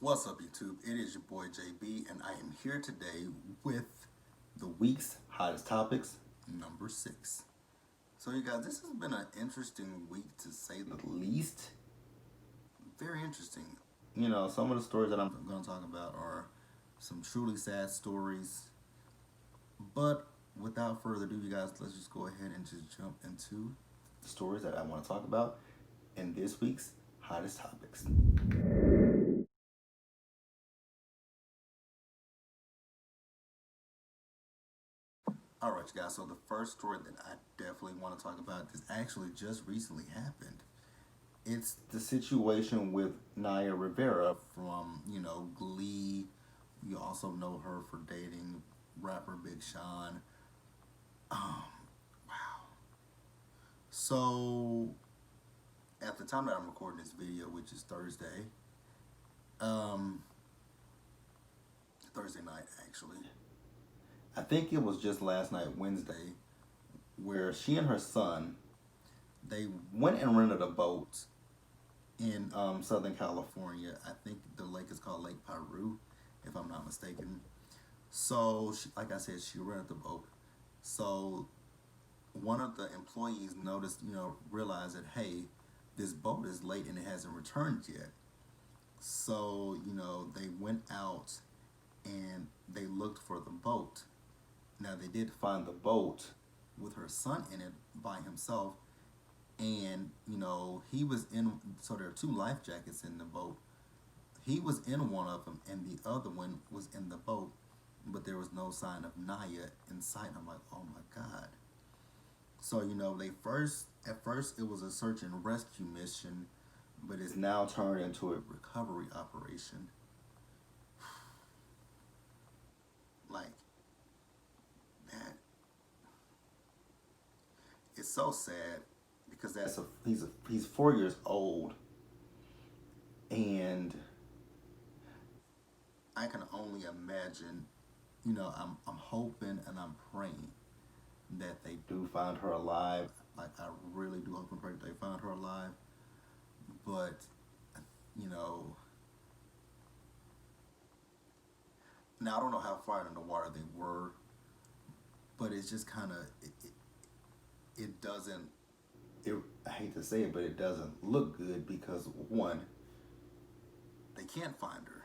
What's up, YouTube? It is your boy JB, and I am here today with the week's hottest topics, number 6. So, you guys, this has been an interesting week to say the least. Very interesting. Some of the stories that I'm going to talk about are some truly sad stories. But without further ado, you guys, let's just go ahead and just jump into the stories that I want to talk about in this week's hottest topics. Alright, you guys, so the first story that I definitely want to talk about is actually just recently happened. It's the situation with Naya Rivera from, Glee. You also know her for dating rapper Big Sean. Wow. So, at the time that I'm recording this video, which is Thursday, Thursday night actually, I think it was just last night, Wednesday, where she and her son, they went and rented a boat in Southern California. I think the lake is called Lake Piru, if I'm not mistaken. So, like I said, she rented the boat. So, one of the employees noticed, realized that, hey, this boat is late and it hasn't returned yet. So, they went out and they looked for the boat. Now, they did find the boat with her son in it by himself. And, he was in, so there are 2 life jackets in the boat. He was in one of them and the other one was in the boat, but there was no sign of Naya in sight. I'm like, oh my God. So, at first it was a search and rescue mission, but it's now turned into a recovery operation. Like, that, it's so sad because he's 4 years old, and I can only imagine, I'm hoping and I'm praying that they do find her alive. Like, I really do hope and pray that they find her alive. But, now I don't know how far in the water they were, but it's just kind of, it doesn't, I hate to say it, but it doesn't look good because, one, they can't find her.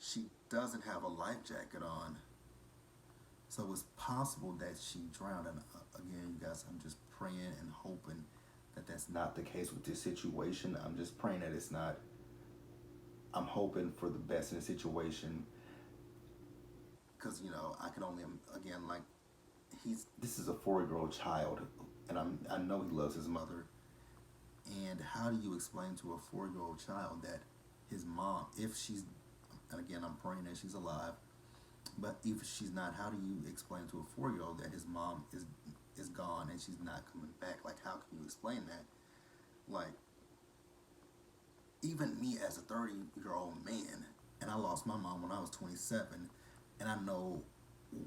She doesn't have a life jacket on. So it's possible that she drowned. And again, you guys, I'm just praying and hoping that that's not the case with this situation. I'm just praying that it's not. I'm hoping for the best in the situation. Because, I can only, again, like, this is a 4-year-old child. And I know he loves his mother. And how do you explain to a 4-year-old child that his mom, if she's, and again, I'm praying that she's alive, but if she's not, how do you explain to a 4-year-old that his mom is gone and she's not coming back? Like, how can you explain that? Like, even me as a 30-year-old man, and I lost my mom when I was 27, and I know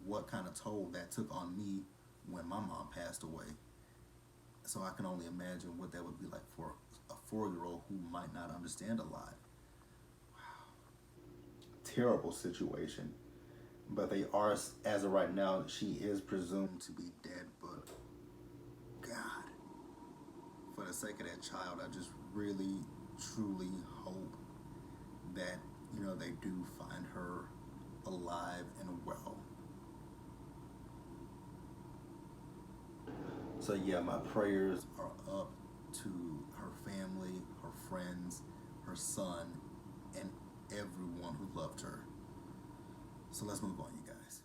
what kind of toll that took on me when my mom passed away. So I can only imagine what that would be like for a 4-year-old who might not understand a lot. Wow. Terrible situation. But they are, as of right now, she is presumed to be dead. But, God, for the sake of that child, I just really, truly hope that, they do find her alive and well. So, yeah, my prayers are up to her family, her friends, her son, and everyone who loved her. So let's move on, you guys.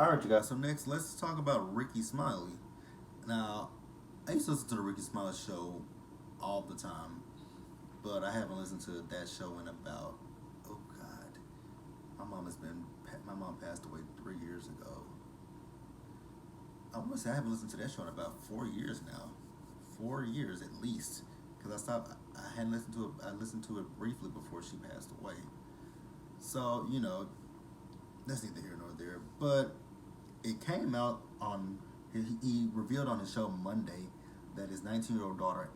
Alright, you guys, so next, let's talk about Ricky Smiley. Now, I used to listen to the Ricky Smiley show all the time, but I haven't listened to that show in about, oh God, my mom passed away 3 years ago. I want to say I haven't listened to that show in about 4 years now. 4 years at least. Because I hadn't listened to it, I listened to it briefly before she passed away. So, that's neither here nor there. But it came out on, he revealed on his show Monday that his 19-year-old daughter,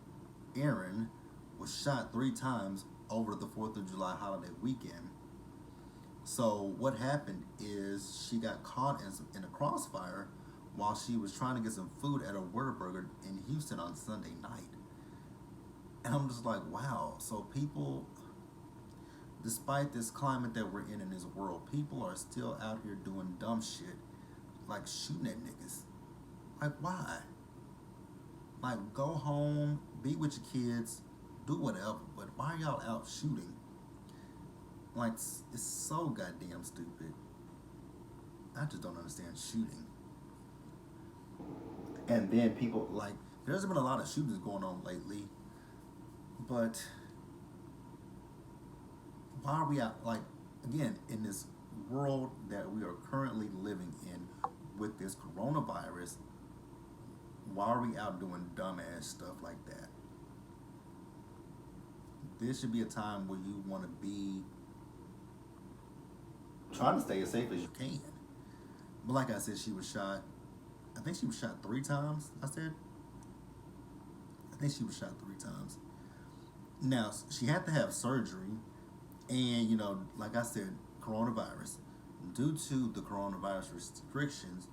Erin, was shot 3 times over the 4th of July holiday weekend. So what happened is she got caught in a crossfire while she was trying to get some food at a Whataburger in Houston on Sunday night. And I'm just like, wow. So people, despite this climate that we're in this world, people are still out here doing dumb shit, like shooting at niggas. Like, why? Like, go home, be with your kids, do whatever. But why are y'all out shooting? Like, it's so goddamn stupid. I just don't understand shooting. And then people, like, there's been a lot of shootings going on lately, but why are we out, like, again, in this world that we are currently living in with this coronavirus, why are we out doing dumbass stuff like that? This should be a time where you want to be trying to stay as safe as you can. But like I said, she was shot, I think she was shot 3 times, I think she was shot 3 times. Now, she had to have surgery, and, you know, like I said, coronavirus. Due to the coronavirus restrictions,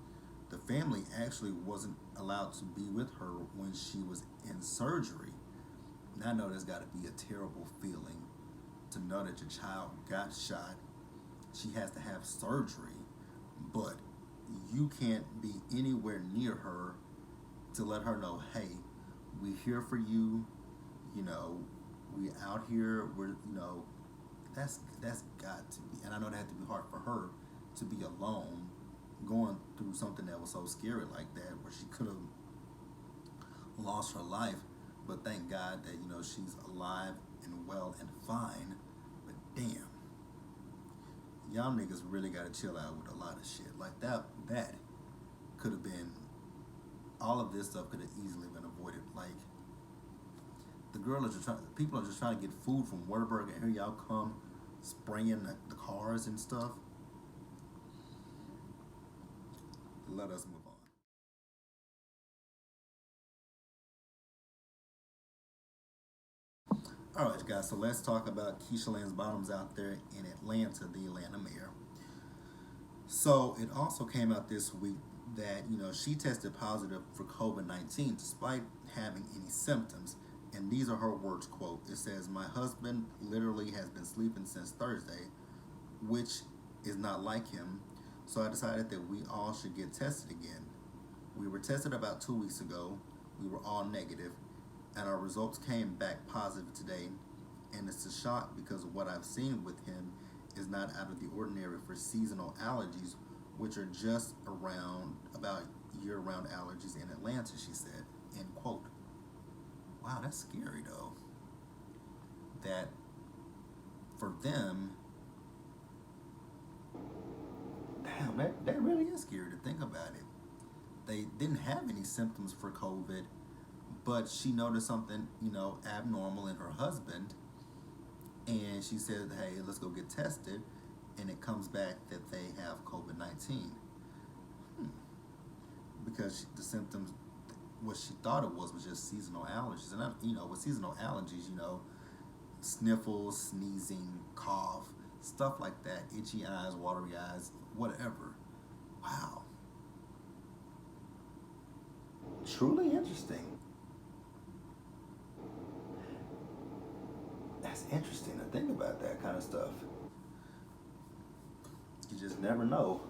the family actually wasn't allowed to be with her when she was in surgery. Now, I know there's got to be a terrible feeling to know that your child got shot. She has to have surgery, but you can't be anywhere near her to let her know, hey, we're here for you, you know, we out here, we're, you know, that's got to be, and I know that had to be hard for her to be alone going through something that was so scary like that, where she could have lost her life. But thank God that, you know, she's alive and well and fine. But damn, y'all niggas really gotta chill out with a lot of shit like that. That could have been, all of this stuff could have easily been avoided. Like, the girl is just trying, people are just trying to get food from Whataburger, and here y'all come spraying the cars and stuff. Let us move on. All right, guys, so let's talk about Keisha Lance's Bottoms out there in Atlanta, the Atlanta mayor. So it also came out this week that, you know, she tested positive for COVID-19 despite having any symptoms. And these are her words, quote, it says, "My husband literally has been sleeping since Thursday, which is not like him. So I decided that we all should get tested again. We were tested about 2 weeks ago. We were all negative, and our results came back positive today. And it's a shock because what I've seen with him is not out of the ordinary for seasonal allergies, which are just around about year-round allergies in Atlanta," she said, end quote. Wow, that's scary though. That for them, damn, that really is scary to think about it. They didn't have any symptoms for COVID, but she noticed something, you know, abnormal in her husband, and she said, hey, let's go get tested, and it comes back that they have COVID-19. Because the symptoms, what she thought it was just seasonal allergies. And, you know, with seasonal allergies, you know, sniffles, sneezing, cough, stuff like that, itchy eyes, watery eyes, whatever. Wow. Truly interesting. That's interesting to think about that kind of stuff. You just never know.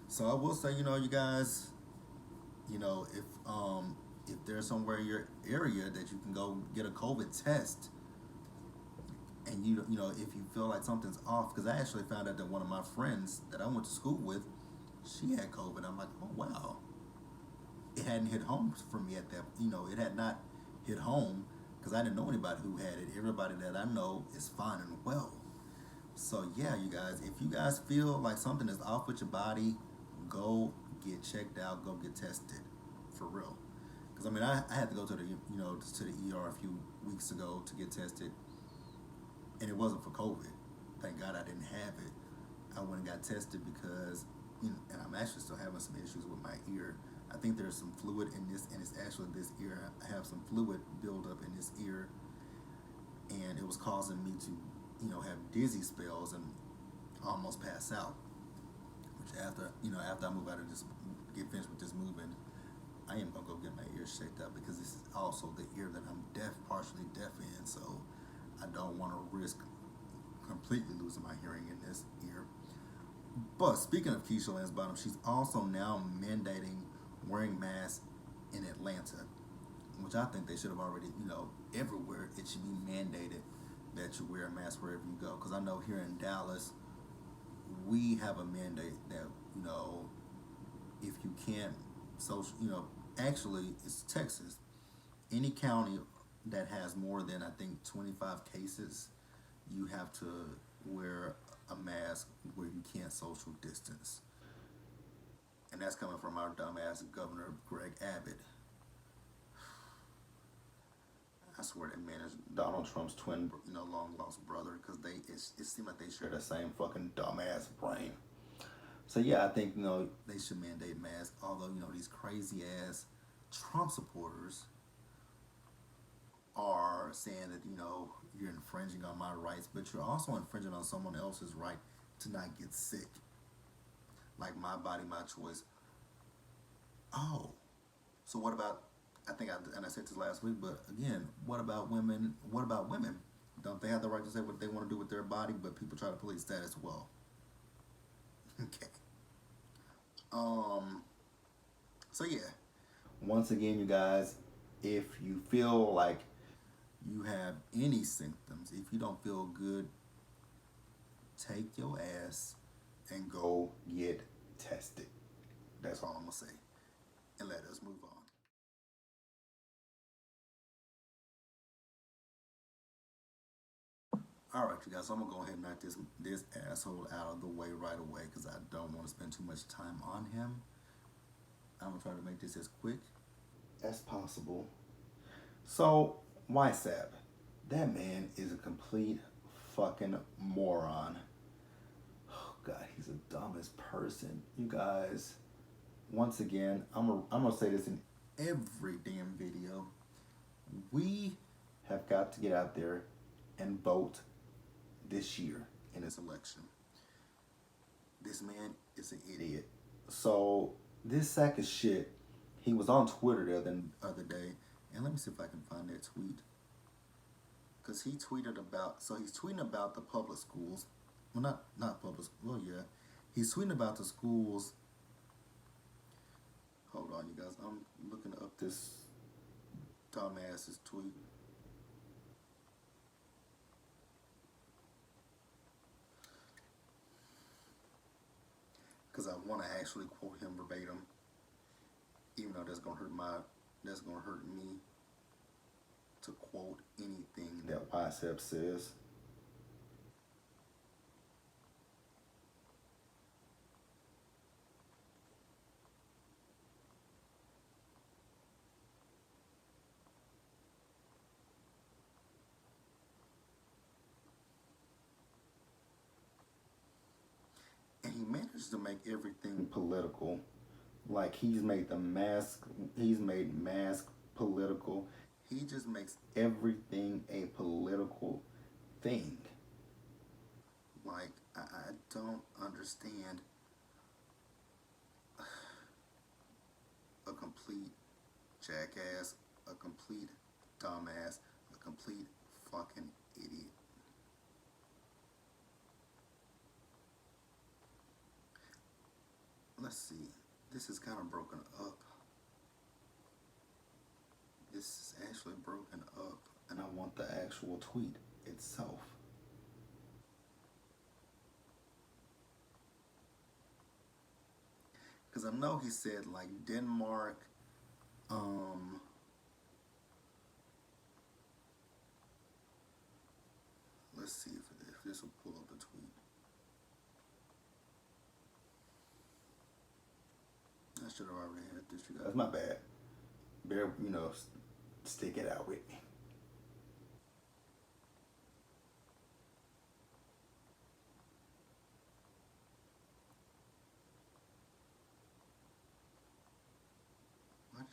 So I will say, you know, you guys, you know, if there's somewhere in your area that you can go get a COVID test, and you know, if you feel like something's off, because I actually found out that one of my friends that I went to school with, she had COVID. I'm like, oh wow. It hadn't hit home for me at that, you know, it had not hit home because I didn't know anybody who had it. Everybody that I know is fine and well. So yeah, you guys, if you guys feel like something is off with your body, go get checked out, go get tested, for real. Because I mean, I had to go to the, you know, to the ER a few weeks ago to get tested, and it wasn't for COVID. Thank God I didn't have it. I went and got tested because, you know, and I'm actually still having some issues with my ear. I think there's some fluid in this, and it's actually this ear. I have some fluid buildup in this ear, and it was causing me to, have dizzy spells and almost pass out. Which after I move out of this, get finished with this moving, I am gonna go get my ears checked out because this is also the ear that I'm partially deaf in. So I don't want to risk completely losing my hearing in this ear. But speaking of Keisha Lance Bottom, she's also now mandating wearing masks in Atlanta, which I think they should have already, everywhere it should be mandated that you wear a mask wherever you go. Because I know here in Dallas, we have a mandate that, if you can't social, actually it's Texas. Any county that has more than I think 25 cases, you have to wear a mask where you can't social distance. And that's coming from our dumbass Governor Greg Abbott. I swear that man is Donald Trump's twin, long lost brother, because it seemed like they share the same fucking dumbass brain. So yeah, I think they should mandate masks. Although these crazy ass Trump supporters are saying that you're infringing on my rights, but you're also infringing on someone else's right to not get sick. Like my body, my choice. Oh, so what about? I said this last week, but again, what about women? What about women? Don't they have the right to say what they want to do with their body? But people try to police that as well. Okay. So yeah. Once again, you guys, if you feel like you have any symptoms, if you don't feel good, take your ass and go get tested. That's all I'm gonna say. And let us move on. All right, you guys. So I'm gonna go ahead and knock this asshole out of the way right away because I don't want to spend too much time on him. I'm gonna try to make this as quick as possible. So, YSAP, that man is a complete fucking moron. Oh God, he's the dumbest person. You guys, once again, I'm gonna say this in every damn video. We have got to get out there and vote this year in this election. This man is an idiot. So this sack of shit, he was on Twitter the other day, and let me see if I can find that tweet. Cause he's tweeting about the public schools. Well, not public. Well, yeah, he's tweeting about the schools. Hold on, you guys. I'm looking up this dumbass's tweet. Because I want to actually quote him verbatim, even though that's gonna hurt me to quote anything that YSAP says. And he managed to make everything political. Like he's made mask political. He just makes everything a political thing. Like, I don't understand a complete jackass, a complete dumbass, a complete fucking idiot. Let's see. This is kind of broken up. This is actually broken up, and I want the actual tweet itself. Because I know he said like Denmark, let's see if this will pull up the tweet. I should have already had this, you guys. My bad. Bear, stick it out with me.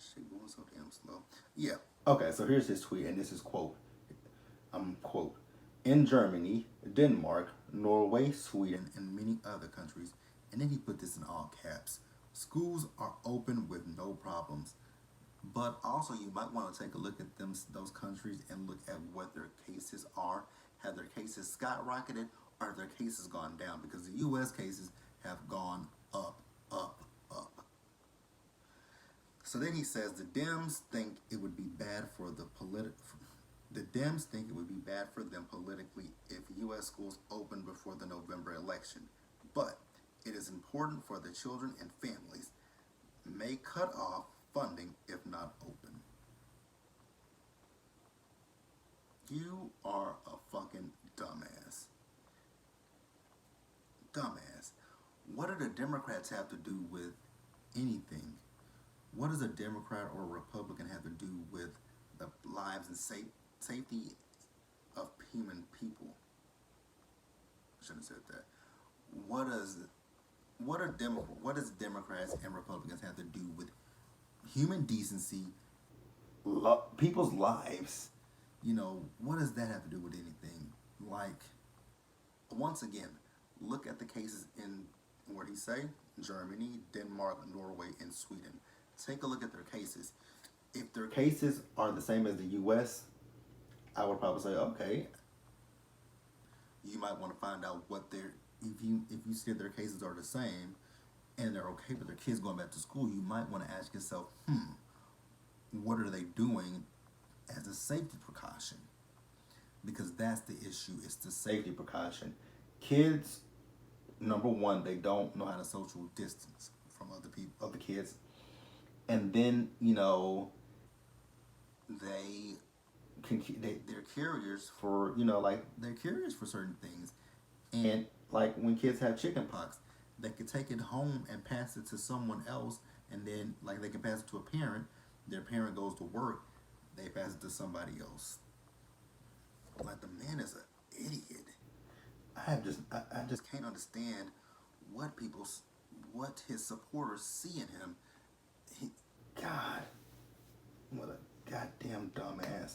Shit going so damn slow. Yeah. Okay, so here's his tweet, and this is quote. Quote. In Germany, Denmark, Norway, Sweden, and many other countries, and then he put this in all caps. Schools are open with no problems. But also, you might want to take a look at those countries and look at what their cases are. Have their cases skyrocketed, or have their cases gone down? Because the U.S. cases have gone up, up, up. So then he says the Dems think it would be bad for The Dems think it would be bad for them politically if U.S. schools open before the November election, but it is important for the children and families. May cut off funding if not open. You are a fucking dumbass. Dumbass. What do the Democrats have to do with anything? What does a Democrat or a Republican have to do with the lives and safety of human people? I shouldn't have said that. What does Democrats and Republicans have to do with human decency, people's lives? You know, what does that have to do with anything? Like, once again, look at the cases in, what did he say? Germany, Denmark, Norway, and Sweden. Take a look at their cases. If their cases are the same as the U.S., I would probably say, okay, you might want to find out what their, if you see that their cases are the same and they're okay with their kids going back to school, you might want to ask yourself, what are they doing as a safety precaution? Because that's the issue. It's the safety precaution. Kids, number one, they don't know how to social distance from other people, other kids. And then, you know, they're carriers for, you know, like, they're carriers for certain things. And like when kids have chicken pox, they could take it home and pass it to someone else, and then like they can pass it to a parent. Their parent goes to work, they pass it to somebody else. Like, the man is an idiot. I just can't understand what his supporters see in him. God, what a goddamn dumbass.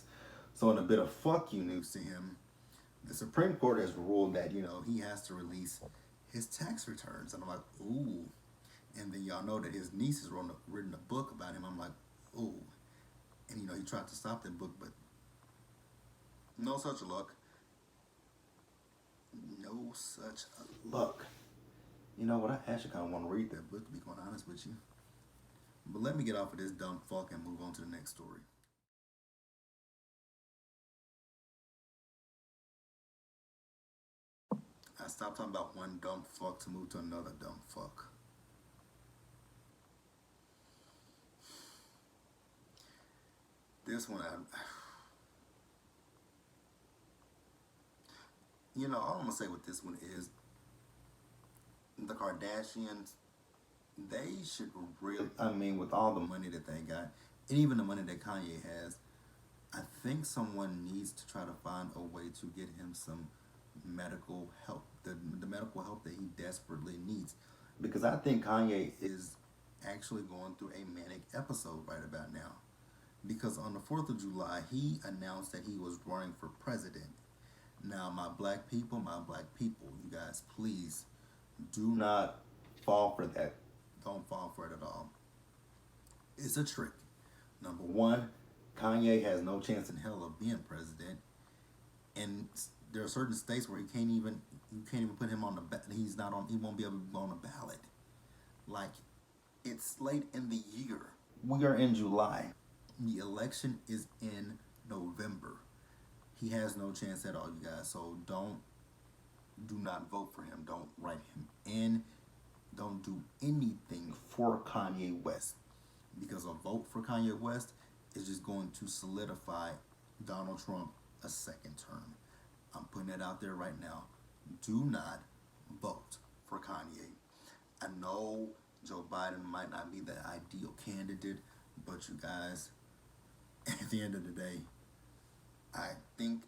So in a bit of fuck you news to him, the Supreme Court has ruled that, you know, he has to release his tax returns. And I'm like, ooh. And then y'all know that his niece has written a book about him. I'm like, ooh. And, you know, he tried to stop that book, but no such luck. No such luck. You know what? I actually kind of want to read that book, to be quite honest with you. But let me get off of this dumb fuck and move on to the next story. I stopped talking about one dumb fuck to move to another dumb fuck. This one, you know, all I'm gonna say with this one is the Kardashians, they should really, I mean, with all the money that they got, and even the money that Kanye has, I think someone needs to try to find a way to get him some medical help, the medical help that he desperately needs. Because I think Kanye is actually going through a manic episode right about now. Because on the 4th of July, he announced that he was running for president. Now, my black people, you guys, please do not fall for that. Don't fall for it at all. It's a trick. Number one, Kanye has no chance in hell of being president, and there are certain states where you can't even put him on the ballot. He won't be able to go on the ballot. Like, it's late in the year. We are in July. The election is in November. He has no chance at all, you guys. So do not vote for him. Don't write him in. Don't do anything for Kanye West. Because a vote for Kanye West is just going to solidify Donald Trump a second term. I'm putting it out there right now. Do not vote for Kanye. I know Joe Biden might not be the ideal candidate, but you guys, at the end of the day, I think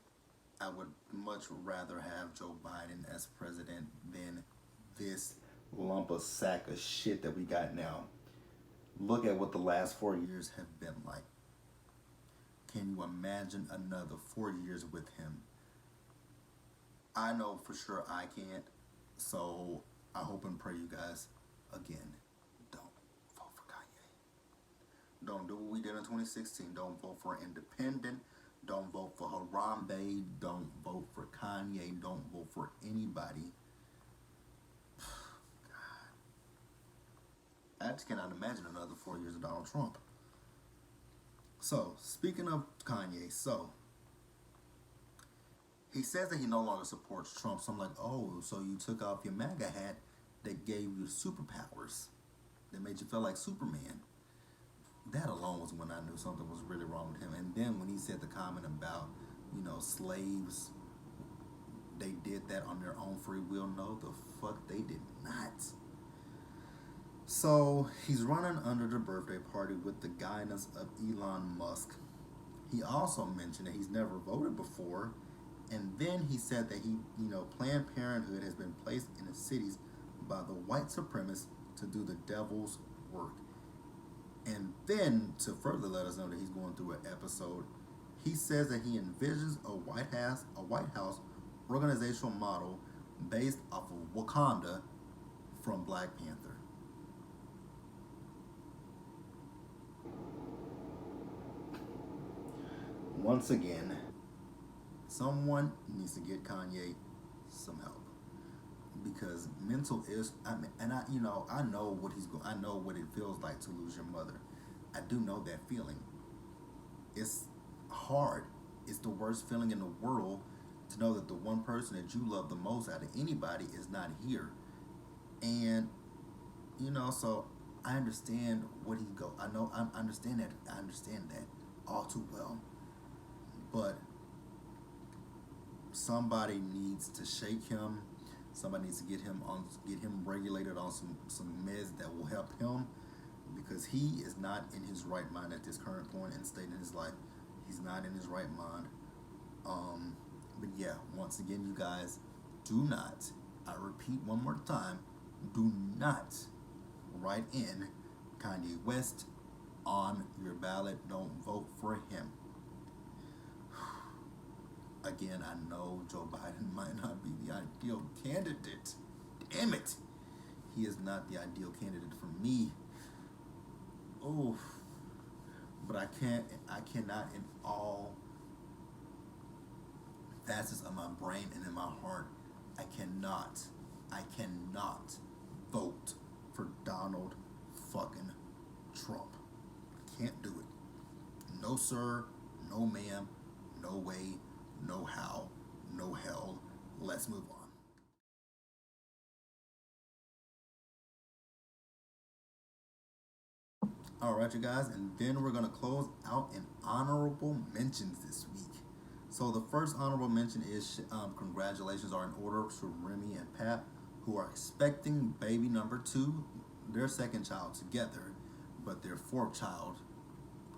I would much rather have Joe Biden as president than this lump of sack of shit that we got now. Look at what the last 4 years have been like. Can you imagine another 4 years with him? I know for sure I can't. So I hope and pray you guys, again, don't vote for Kanye. Don't do what we did in 2016. Don't vote for Independent. Don't vote for Harambe. Don't vote for Kanye. Don't vote for anybody. I just cannot imagine another 4 years of Donald Trump. So, speaking of Kanye, so he says that he no longer supports Trump. So I'm like, oh, so you took off your MAGA hat that gave you superpowers, that made you feel like Superman. That alone was when I knew something was really wrong with him. And then when he said the comment about, slaves, they did that on their own free will. No, the fuck they did not. So he's running under the birthday party with the guidance of Elon Musk. He also mentioned that he's never voted before. And then he said that Planned Parenthood has been placed in the cities by the white supremacists to do the devil's work. And then to further let us know that he's going through an episode, he says that he envisions a White House organizational model based off of Wakanda from Black Panther. Once again, someone needs to get Kanye some help, because mental is. I know what he's going. I know what it feels like to lose your mother. I do know that feeling. It's hard. It's the worst feeling in the world to know that the one person that you love the most out of anybody is not here. And so I understand what he go. I understand that. I understand that all too well. But somebody needs to shake him. Somebody needs to get him regulated on some meds that will help him, because he is not in his right mind at this current point and state in his life. He's not in his right mind. But yeah, once again, you guys, do not. I repeat one more time. Do not write in Kanye West on your ballot. Don't vote for him. Again, I know Joe Biden might not be the ideal candidate. Damn it. He is not the ideal candidate for me. Oh, but I cannot in all facets of my brain and in my heart, I cannot vote for Donald fucking Trump. Can't do it. No sir, no ma'am, no way, no how, no hell. Let's move on. All right, you guys, and then we're gonna close out in honorable mentions this week. So the first honorable mention is congratulations are in order to Remy and Pat, who are expecting baby number 2, their second child together, but their 4th child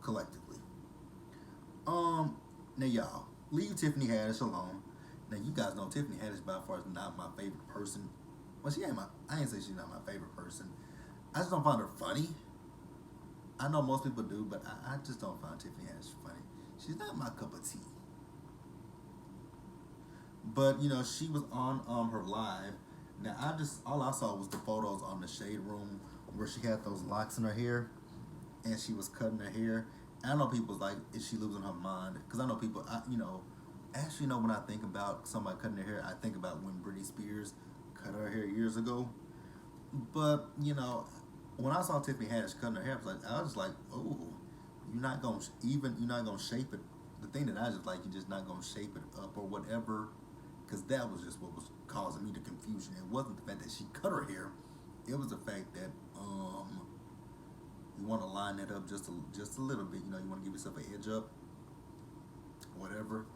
collectively. Now y'all, leave Tiffany Haddish alone. Now you guys know Tiffany Haddish by far is not my favorite person. Well, I ain't say she's not my favorite person. I just don't find her funny. I know most people do, but I just don't find Tiffany Haddish funny. She's not my cup of tea. But she was on her live. Now all I saw was the photos on the shade room where she had those locks in her hair, and she was cutting her hair. And I know people's like, is she losing her mind? Because I know people, actually, when I think about somebody cutting their hair, I think about when Britney Spears cut her hair years ago. But when I saw Tiffany Haddish cutting her hair, I was like, oh, you're not gonna shape it. The thing that I just like, you're just not gonna shape it up or whatever, because that was just what was causing me the confusion. It wasn't the fact that she cut her hair; it was the fact that you want to line it up just a little bit. You want to give yourself an edge up, whatever.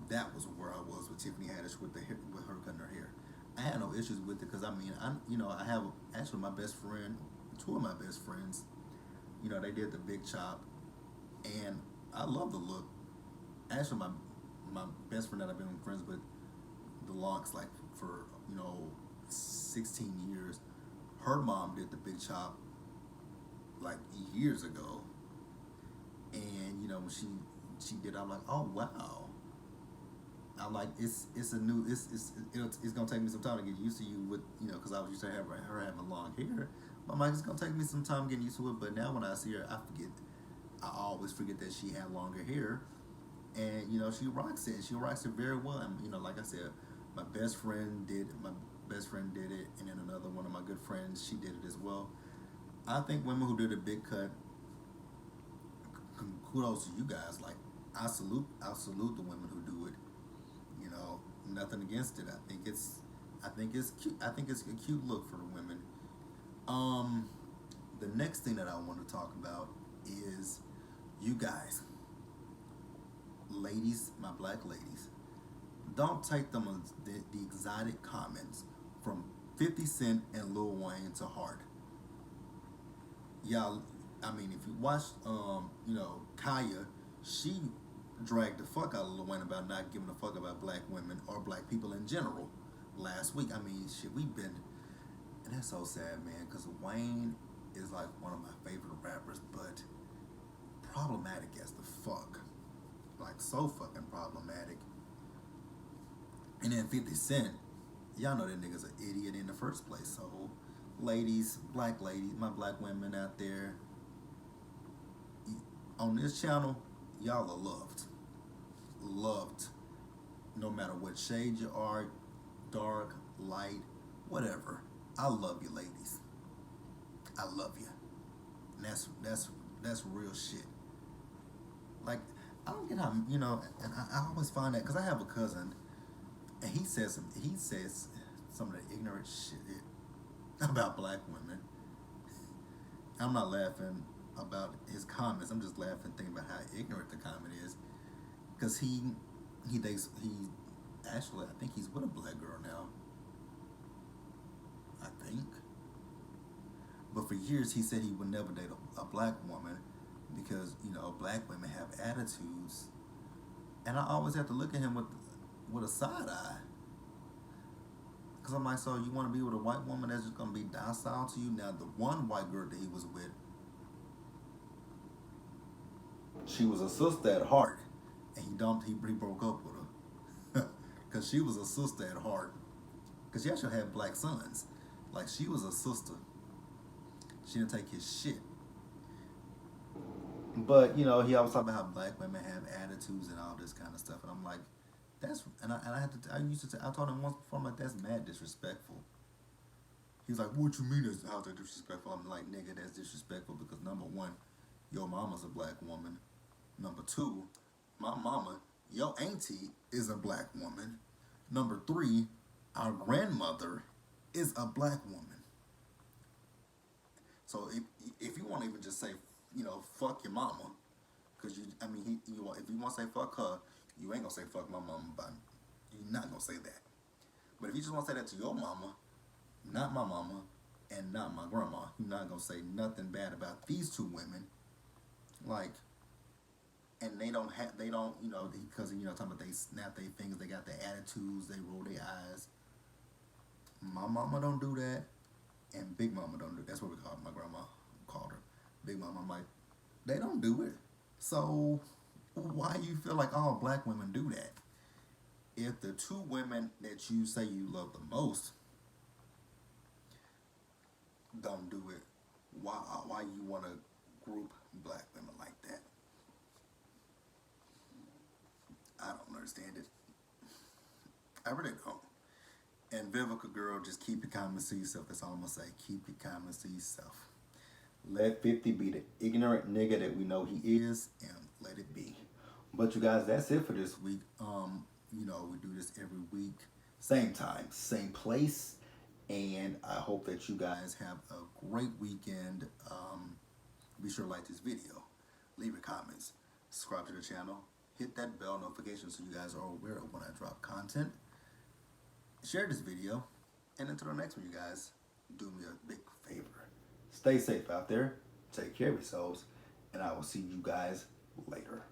That was where I was with Tiffany Haddish with her cutting her hair. I had no issues with it, because I have actually my best friend, 2 of my best friends, they did the big chop, and I love the look. Actually, my best friend that I've been friends with the longest, like for 16 years, her mom did the big chop like years ago, and you know when she did, I'm like, oh wow. I'm like, it's a new it's gonna take me some time to get used to you with because I was used to have her having long hair. But I'm like, it's gonna take me some time getting used to it. But now when I see her, I always forget that she had longer hair, and she rocks it. She rocks it very well. And like I said, my best friend did it, and then another one of my good friends, she did it as well. I think women who did a big cut, kudos to you guys. Like I salute the women who do it. Nothing against it. I think it's cute. I think it's a cute look for the women. The next thing that I want to talk about is you guys, ladies, my black ladies. Don't take the exotic comments from 50 Cent and Lil Wayne to heart. Y'all, I mean, if you watch, Kaya, she dragged the fuck out of Lil Wayne about not giving a fuck about black women or black people in general last week. I mean, shit, and that's so sad, man, because Wayne is like one of my favorite rappers, but problematic as the fuck. Like, so fucking problematic. And then 50 Cent, y'all know that nigga's an idiot in the first place. So, ladies, my black women out there, on this channel, y'all are loved. Loved. No matter what shade you are, dark, light, whatever. I love you, ladies. I love you. And that's real shit. Like, I don't get how, and I always find that, because I have a cousin, and he says some of the ignorant shit about black women. I'm not laughing about his comments. I'm just laughing thinking about how ignorant the comment is. Because he actually, I think he's with a black girl now. I think. But for years he said he would never date a black woman because, black women have attitudes. And I always have to look at him with a side eye. Because I'm like, so you want to be with a white woman that's just going to be docile to you? Now, the one white girl that he was with, she was a sister at heart. And he broke up with her. Because she was a sister at heart. Because she actually had black sons. Like, she was a sister. She didn't take his shit. But, he always talked about how black women have attitudes and all this kind of stuff. And I'm like, I told him once before, I'm like, that's mad disrespectful. He's like, what you mean how's that disrespectful? I'm like, nigga, that's disrespectful because number one, your mama's a black woman. Number two, my mama, your auntie, is a black woman. Number three, our grandmother is a black woman. So if you want to even just say, fuck your mama, because if you want to say fuck her, you ain't gonna say fuck my mama, but you're not gonna say that. But if you just want to say that to your mama, not my mama, and not my grandma, you're not gonna say nothing bad about these two women. Like, and they don't, because talking about they snap their fingers, they got their attitudes, they roll their eyes. My mama don't do that, and Big Mama don't do that. That's what we call my grandma called her, Big Mama. I'm like, they don't do it. So why you feel like all black women do that? If the two women that you say you love the most don't do it, why you want to group black women like that? I don't understand it. I really don't. And Vivica, girl, just keep your comments to yourself. That's all I'm going to say. Keep your comments to yourself. Let 50 be the ignorant nigga that we know he is, and let it be. But you guys, that's it for this week. We do this every week. Same time, same place. And I hope that you guys have a great weekend. Be sure to like this video. Leave your comments. Subscribe to the channel. Hit that bell notification so you guys are aware of when I drop content. Share this video. And until the next one, you guys, do me a big favor. Stay safe out there. Take care of yourselves. And I will see you guys later.